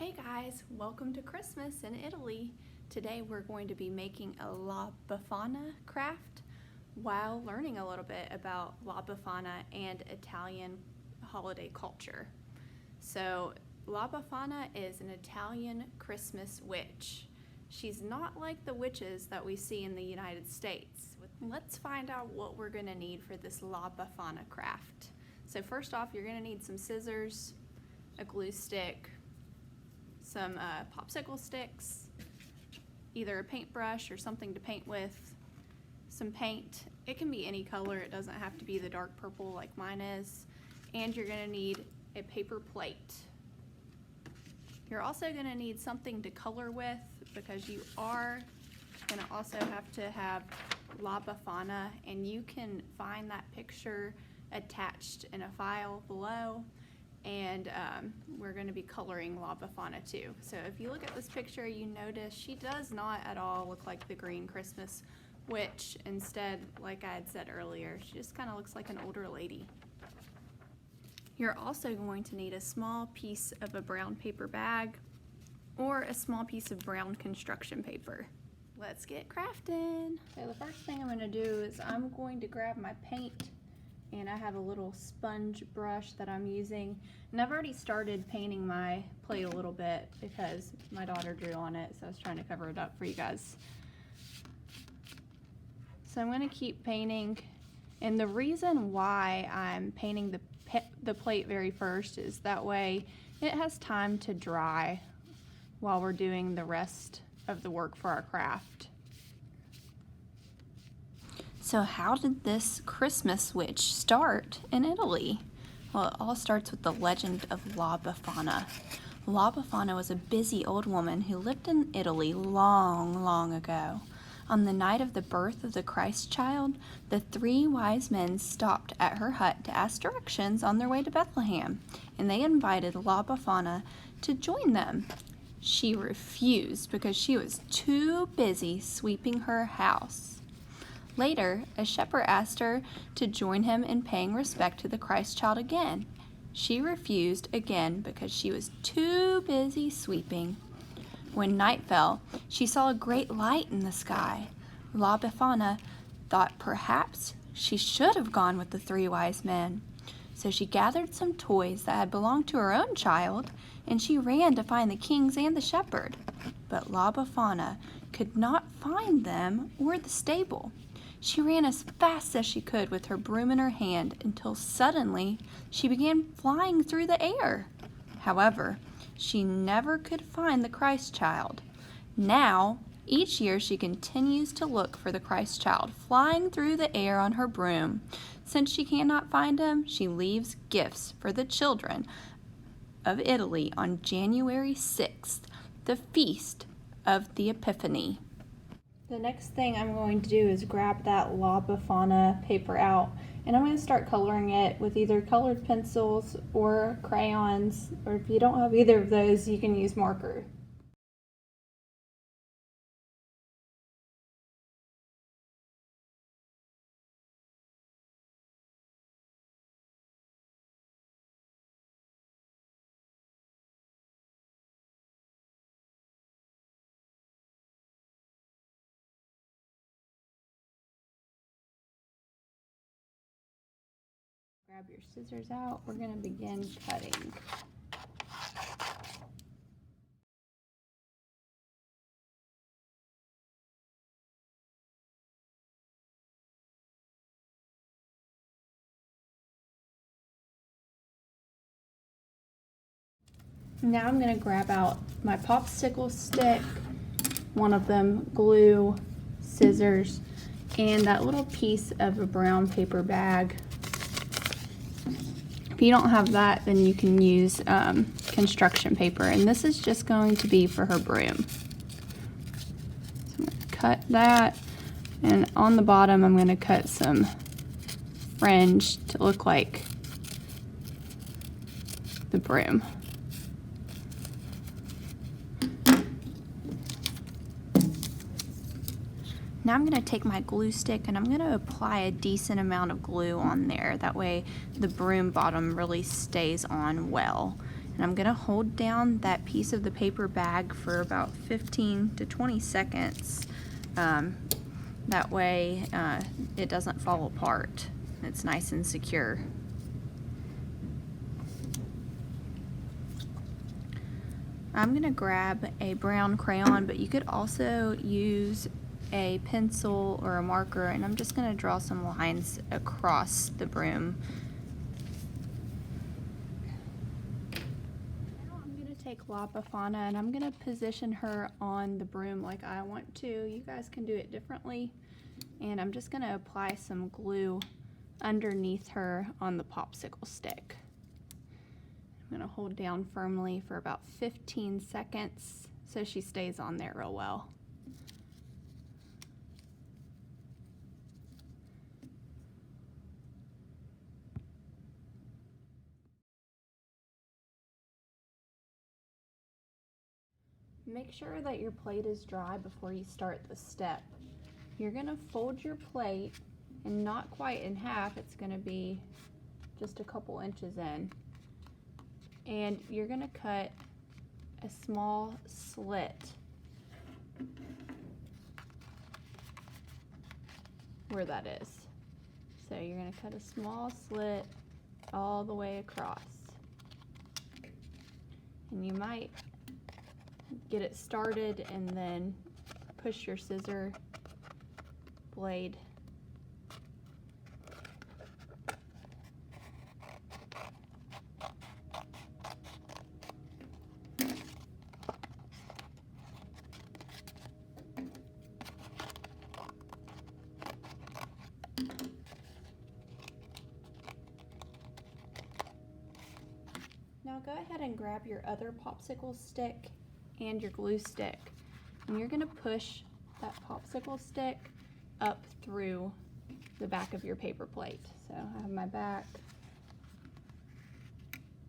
Hey guys, welcome to Christmas in Italy. Today we're going to be making a La Befana craft while learning a little bit about La Befana and Italian holiday culture. So La Befana is an Italian Christmas witch. She's not like the witches that we see in the United States. Let's find out what we're going to need for this La Befana craft. So first off, you're going to need some scissors, a glue stick, some popsicle sticks, either a paintbrush or something to paint with, some paint. It can be any color, it doesn't have to be the dark purple like mine is. And you're gonna need a paper plate. You're also gonna need something to color with because you are gonna also have to have La Befana, and you can find that picture attached in a file below. And we're going to be coloring La Befana too. So if you look at this picture, you notice she does not at all look like the green Christmas witch. Instead, like I had said earlier, she just kind of looks like an older lady. You're also going to need a small piece of a brown paper bag or a small piece of brown construction paper. Let's get crafting. So the first thing I'm going to do is I'm going to grab my paint, and I have a little sponge brush that I'm using. And I've already started painting my plate a little bit because my daughter drew on it, so I was trying to cover it up for you guys. So I'm gonna keep painting, and the reason why I'm painting the plate very first is that way it has time to dry while we're doing the rest of the work for our craft. So how did this Christmas witch start in Italy? Well, it all starts with the legend of La Befana. La Befana was a busy old woman who lived in Italy long, long ago. On the night of the birth of the Christ child, the three wise men stopped at her hut to ask directions on their way to Bethlehem, and they invited La Befana to join them. She refused because she was too busy sweeping her house. Later, a shepherd asked her to join him in paying respect to the Christ child again. She refused again because she was too busy sweeping. When night fell, she saw a great light in the sky. La Befana thought perhaps she should have gone with the three wise men. So she gathered some toys that had belonged to her own child, and she ran to find the kings and the shepherd. But La Befana could not find them or the stable. She ran as fast as she could with her broom in her hand until suddenly she began flying through the air. However, she never could find the Christ child. Now, each year she continues to look for the Christ child, flying through the air on her broom. Since she cannot find him, she leaves gifts for the children of Italy on January 6th, the feast of the Epiphany. The next thing I'm going to do is grab that La Befana paper out, and I'm going to start coloring it with either colored pencils or crayons, or if you don't have either of those, you can use marker. Grab your scissors out. We're going to begin cutting. Now I'm going to grab out my popsicle stick, one of them glue, scissors, and that little piece of a brown paper bag. If you don't have that, then you can use construction paper, and this is just going to be for her broom. So I'm going to cut that, and on the bottom I'm going to cut some fringe to look like the broom. Now I'm going to take my glue stick and I'm going to apply a decent amount of glue on there. That way the broom bottom really stays on well. And I'm gonna hold down that piece of the paper bag for about 15 to 20 seconds. That way it doesn't fall apart. It's nice and secure. I'm gonna grab a brown crayon, but you could also use a pencil or a marker, and I'm just gonna draw some lines across the broom. Now I'm gonna take La Befana and I'm gonna position her on the broom like I want to. You guys can do it differently. And I'm just gonna apply some glue underneath her on the popsicle stick. I'm gonna hold down firmly for about 15 seconds so she stays on there real well. Make sure that your plate is dry before you start the step. You're gonna fold your plate, and not quite in half, it's gonna be just a couple inches in. And you're gonna cut a small slit where that is. So you're gonna cut a small slit all the way across. And you might get it started and then push your scissor blade Now go ahead and grab your other popsicle stick and your glue stick, and you're going to push that popsicle stick up through the back of your paper plate. So I have my back,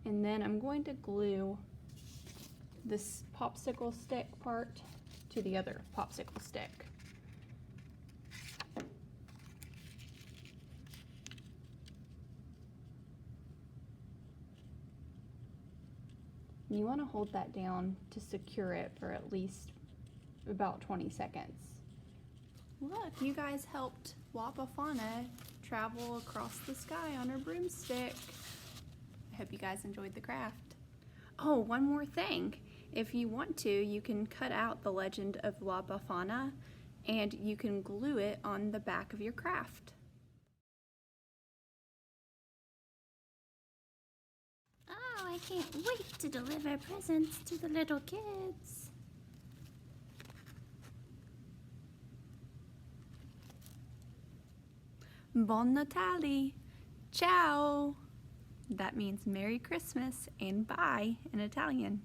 and then I'm going to glue this popsicle stick part to the other popsicle stick. You want to hold that down to secure it for at least about 20 seconds. Look, you guys helped La Befana travel across the sky on her broomstick. I hope you guys enjoyed the craft. Oh, one more thing. If you want to, you can cut out the legend of La Befana and you can glue it on the back of your craft. Oh, I can't wait to deliver presents to the little kids. Bon Natale! Ciao! That means Merry Christmas and bye in Italian.